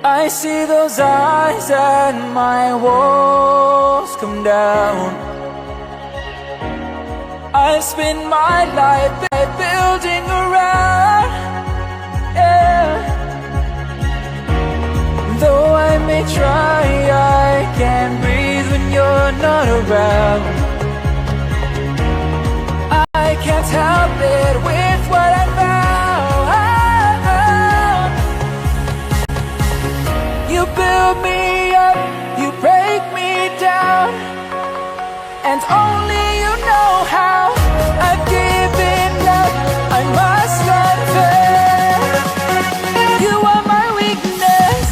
I see those eyes and my walls come down. I spend my life building around, yeah. Though I may try, I can't breathe when you're not around. I can't help it with what I found. You build me up, you break me down, and only you know how I've given up. I must confess, you are my weakness.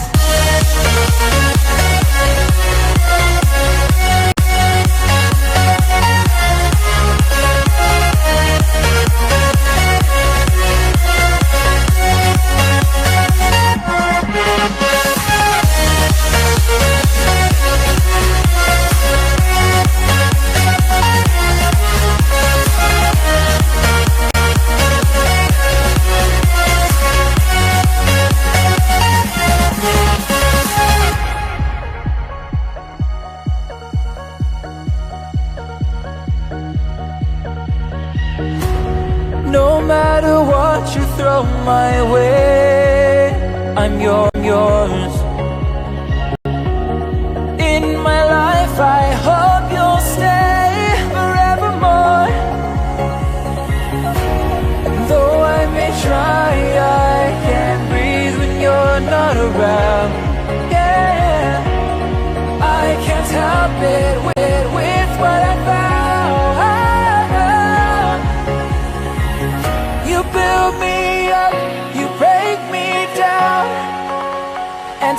No matter what you throw my way, I'm yours. In my life, I hope you'll stay forevermore. Though I may try, I can't breathe when you're not around. Yeah, I can't help it with what I found. You build me up, you break me down, and